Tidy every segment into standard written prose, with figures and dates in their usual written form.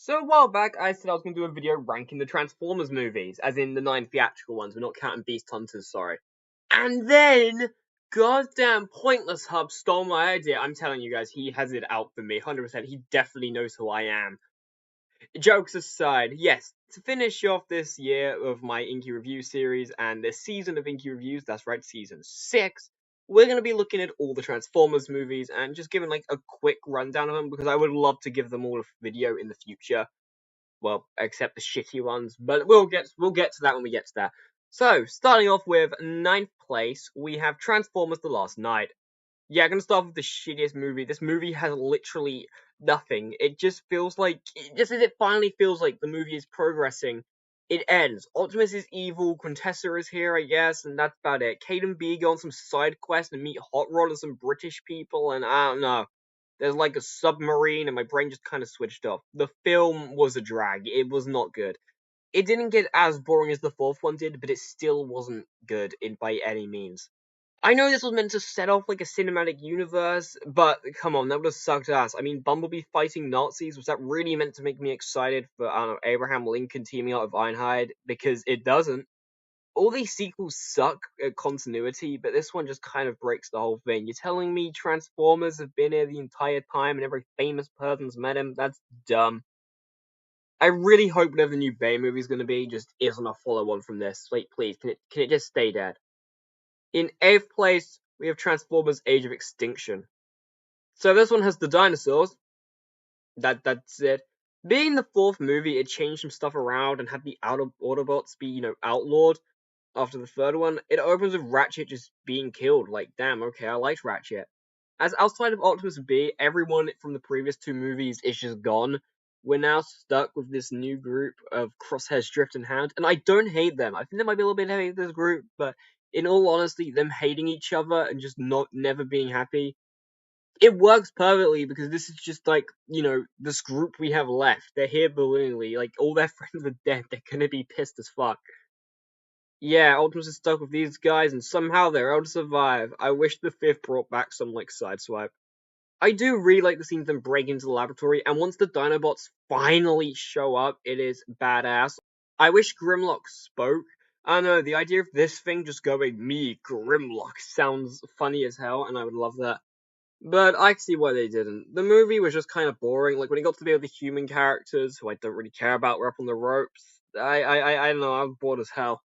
So a while back, I said I was going to do a video ranking the Transformers movies, as in the 9 theatrical ones. We're not counting Beast Hunters, sorry. And then, goddamn Pointless Hub stole my idea. I'm telling you guys, he has it out for me, 100%. He definitely knows who I am. Jokes aside, yes, to finish off this year of my Inky Review series and this season of Inky Reviews, that's right, season 6, we're going to be looking at all the Transformers movies and just giving like a quick rundown of them because I would love to give them all a video in the future. Well, except the shitty ones, but we'll get to that when we get to that. So, starting off with 9th place, we have Transformers: The Last Knight. Yeah, I'm gonna start with the shittiest movie. This movie has literally nothing. It just feels like, just as it finally feels like the movie is progressing, it ends. Optimus is evil, Quintessa is here, I guess, and that's about it. Kate and B go on some side quest and meet Hot Rod and some British people, and I don't know. There's like a submarine, and my brain just kind of switched off. The film was a drag. It was not good. It didn't get as boring as the fourth one did, but it still wasn't good by any means. I know this was meant to set off like a cinematic universe, but come on, that would have sucked ass. I mean, Bumblebee fighting Nazis, was that really meant to make me excited for, I don't know, Abraham Lincoln teaming up with Ironhide? Because it doesn't. All these sequels suck at continuity, but this one just kind of breaks the whole thing. You're telling me Transformers have been here the entire time and every famous person's met him? That's dumb. I really hope whatever the new Bay movie is going to be just isn't a follow-on from this. Like, please, can it just stay dead? In 8th place, we have Transformers Age of Extinction. So this one has the dinosaurs. That's it. Being the 4th movie, it changed some stuff around and had the Autobots be, outlawed after the 3rd one. It opens with Ratchet just being killed. Like, damn, okay, I liked Ratchet. As outside of Optimus B, everyone from the previous 2 movies is just gone. We're now stuck with this new group of Crosshairs, Drift, and Hound, and I don't hate them. I think there might be a little bit of hate this group, but in all honesty, them hating each other and just never being happy, it works perfectly because this is just like, this group we have left. They're here ballooningly, like all their friends are dead, they're gonna be pissed as fuck. Yeah, Optimus is stuck with these guys and somehow they're able to survive. I wish the 5th brought back some like Sideswipe. I do really like the scene of them breaking into the laboratory, and once the Dinobots finally show up, it is badass. I wish Grimlock spoke. I don't know, the idea of this thing just going, me, Grimlock, sounds funny as hell, and I would love that. But I see why they didn't. The movie was just kind of boring. Like, when it got to be with the human characters, who I don't really care about, were up on the ropes. I don't know, I was bored as hell.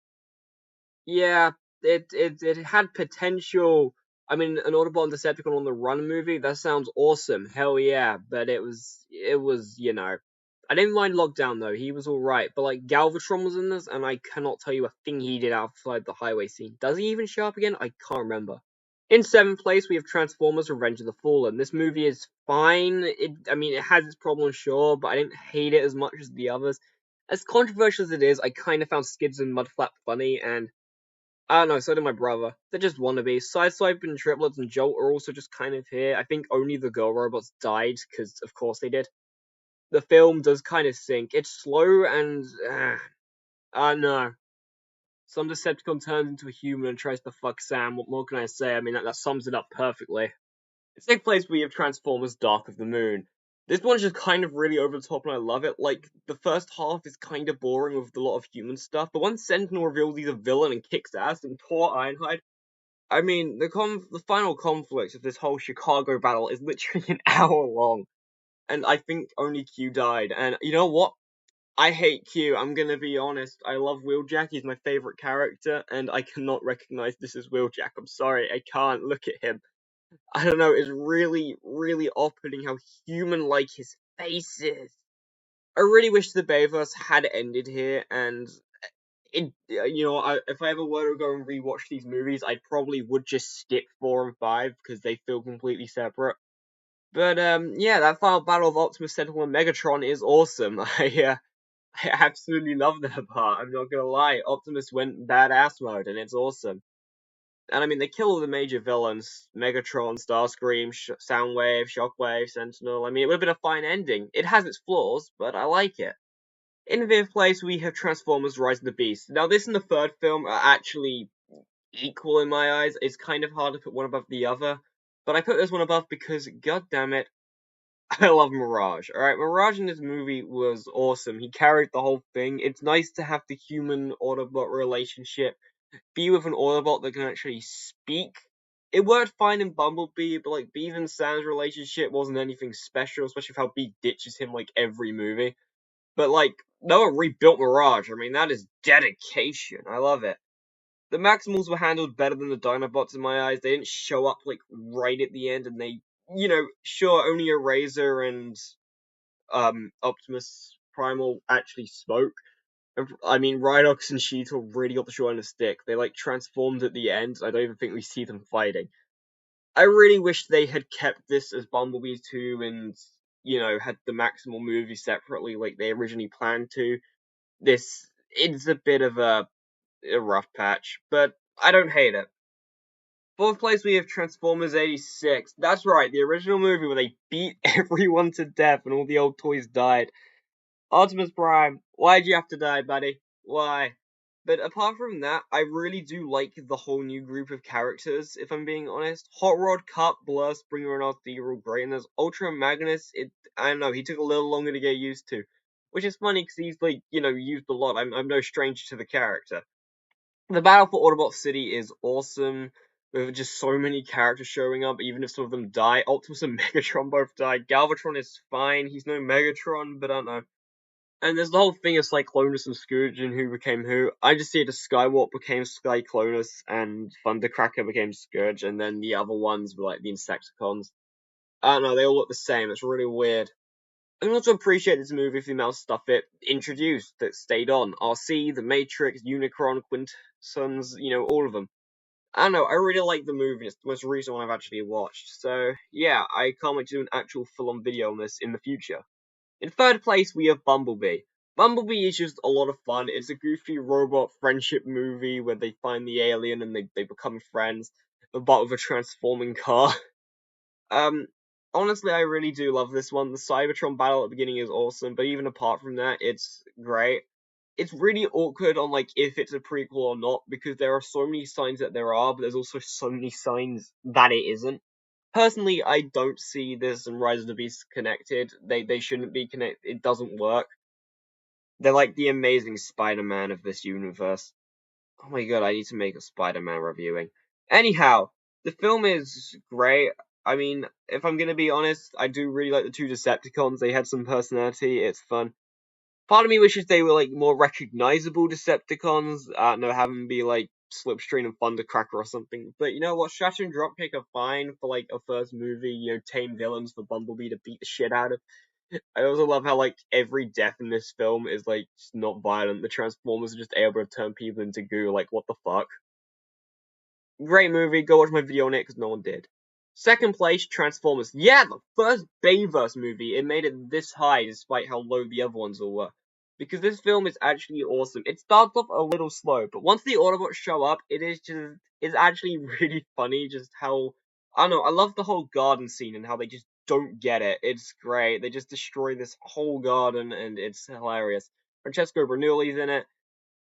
Yeah, it had potential. I mean, an Autobot and Decepticon on the Run movie, that sounds awesome. Hell yeah. But it was. I didn't mind Lockdown though, he was alright. But like, Galvatron was in this, and I cannot tell you a thing he did outside the highway scene. Does he even show up again? I can't remember. In 7th place, we have Transformers Revenge of the Fallen. This movie is fine. It has its problems, sure, but I didn't hate it as much as the others. As controversial as it is, I kind of found Skids and Mudflap funny, and I don't know, so did my brother. They're just wannabes. Sideswipe and Triplets and Jolt are also just kind of here. I think only the girl robots died, because of course they did. The film does kind of sink. It's slow and, I don't know. Some Decepticon turns into a human and tries to fuck Sam. What more can I say? I mean, that sums it up perfectly. In 6th place, we have Transformers Dark of the Moon. This one's just kind of really over the top and I love it. Like, the first half is kind of boring with a lot of human stuff, but once Sentinel reveals he's a villain and kicks ass and tore Ironhide, I mean, the final conflict of this whole Chicago battle is literally an hour long. And I think only Q died. And you know what? I hate Q, I'm gonna be honest. I love Wheeljack, he's my favorite character, and I cannot recognize this as Wheeljack. I'm sorry, I can't look at him. I don't know, it's really, really off-putting how human-like his face is. I really wish the Bayverse had ended here, and if I ever were to go and rewatch these movies, I probably would just skip 4 and 5, because they feel completely separate. But, yeah, that final battle of Optimus, Sentinel, and Megatron is awesome. I absolutely love that part, I'm not gonna lie. Optimus went badass mode, and it's awesome. And I mean, they kill all the major villains. Megatron, Starscream, Soundwave, Shockwave, Sentinel. I mean, it would have been a fine ending. It has its flaws, but I like it. In 5th place, we have Transformers Rise of the Beast. Now, this and the 3rd film are actually equal in my eyes. It's kind of hard to put one above the other. But I put this one above because, god damn it, I love Mirage. Alright, Mirage in this movie was awesome. He carried the whole thing. It's nice to have the human Autobot relationship be with an Autobot that can actually speak. It worked fine in Bumblebee, but like Beav and Sam's relationship wasn't anything special, especially with how Beav ditches him like every movie. But like, Noah rebuilt Mirage. I mean, that is dedication. I love it. The Maximals were handled better than the Dinobots in my eyes. They didn't show up like right at the end, and they, sure, only Eraser and Optimus Primal actually spoke. I mean, Rhinox and Cheetor really got the short end of the stick. They like transformed at the end. I don't even think we see them fighting. I really wish they had kept this as Bumblebee 2 and, had the Maximal movie separately like they originally planned to. This is a bit of a rough patch, but I don't hate it. Fourth place, we have Transformers 86. That's right, the original movie where they beat everyone to death and all the old toys died. Optimus Prime, why'd you have to die, buddy? Why? But apart from that, I really do like the whole new group of characters, if I'm being honest. Hot Rod, Cup, Blur, Springer, and Arthur are all great, and there's Ultra Magnus, I don't know, he took a little longer to get used to. Which is funny, because he's, used a lot. I'm no stranger to the character. The battle for Autobot City is awesome, with just so many characters showing up, even if some of them die. Optimus and Megatron both die. Galvatron is fine, he's no Megatron, but I don't know. And there's the whole thing of Cyclonus and Scourge and who became who. I just see it as Skywarp became Cyclonus and Thundercracker became Scourge, and then the other ones were like the Insecticons. I don't know, they all look the same. It's really weird. I can also appreciate this movie for the amount of stuff it introduced that stayed on. RC, The Matrix, Unicron, Quintessons, all of them. I don't know, I really like the movie. It's the most recent one I've actually watched. So, yeah, I can't wait to do an actual full-on video on this in the future. In third place, we have Bumblebee. Bumblebee is just a lot of fun. It's a goofy robot friendship movie where they find the alien and they become friends, but with a transforming car. Honestly, I really do love this one. The Cybertron battle at the beginning is awesome, but even apart from that, it's great. It's really awkward on, if it's a prequel or not, because there are so many signs that there are, but there's also so many signs that it isn't. Personally, I don't see this and Rise of the Beasts connected. They shouldn't be connected. It doesn't work. They're like the Amazing Spider-Man of this universe. Oh my god, I need to make a Spider-Man reviewing. Anyhow, the film is great. I mean, if I'm gonna be honest, I do really like the two Decepticons. They had some personality. It's fun. Part of me wishes they were more recognizable Decepticons. I don't know, have them be Slipstream and Thundercracker or something. But you know what? Shatter and Dropkick are fine for a first movie. Tame villains for Bumblebee to beat the shit out of. I also love how every death in this film is just not violent. The Transformers are just able to turn people into goo. What the fuck? Great movie. Go watch my video on it because no one did. Second place, Transformers. Yeah, the first Bayverse movie. It made it this high despite how low the other ones all were. Because this film is actually awesome. It starts off a little slow, but once the Autobots show up, it's actually really funny just how, I don't know, I love the whole garden scene and how they just don't get it. It's great. They just destroy this whole garden and it's hilarious. Francesco Bernoulli's in it.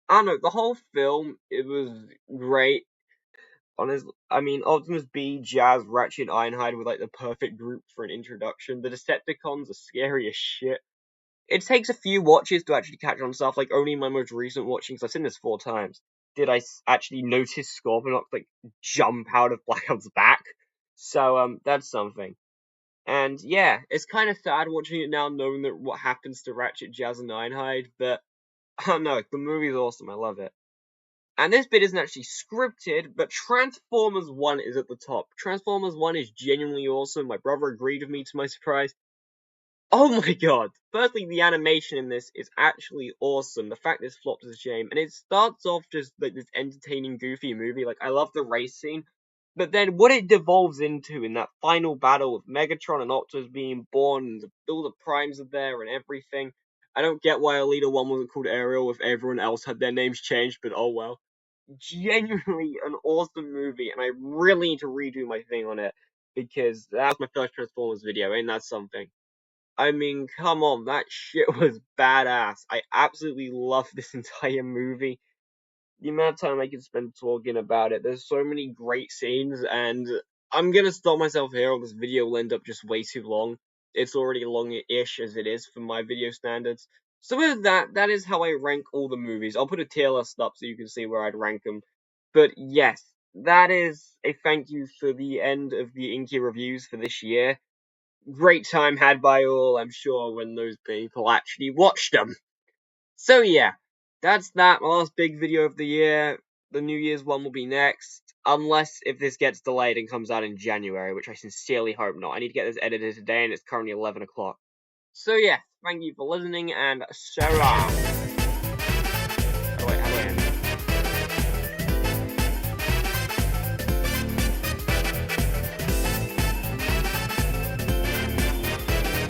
I don't know, the whole film, it was great. I mean, Optimus B, Jazz, Ratchet, Ironhide were the perfect group for an introduction. The Decepticons are scary as shit. It takes a few watches to actually catch on stuff. Only my most recent watchings, I've seen this 4 times, did I actually notice Scorponok jump out of Blackout's back. So that's something. And yeah, it's kind of sad watching it now, knowing that what happens to Ratchet, Jazz, and Ironhide. But I don't know, the movie's awesome. I love it. And this bit isn't actually scripted, but Transformers 1 is at the top. Transformers 1 is genuinely awesome. My brother agreed with me to my surprise. Oh my god! Firstly, the animation in this is actually awesome. The fact this flopped is a shame. And it starts off just this entertaining, goofy movie. I love the race scene. But then what it devolves into in that final battle with Megatron and Optimus being born, and all the primes are there and everything. I don't get why Elita 1 wasn't called Ariel if everyone else had their names changed, but oh well. Genuinely an awesome movie, and I really need to redo my thing on it, because that was my first Transformers video, ain't that something? I mean, come on, that shit was badass. I absolutely love this entire movie. The amount of time I can spend talking about it, there's so many great scenes, and I'm gonna stop myself here, or this video will end up just way too long. it's already long-ish as it is for my video standards. So with that, that is how I rank all the movies. I'll put a tier list up so you can see where I'd rank them. But yes, that is a thank you for the end of the Inky Reviews for this year. Great time had by all, I'm sure, when those people actually watched them. So yeah, that's that. My last big video of the year. The New Year's one will be next. Unless if this gets delayed and comes out in January, which I sincerely hope not. I need to get this edited today and it's currently 11 o'clock. So yeah, thank you for listening and Sarah.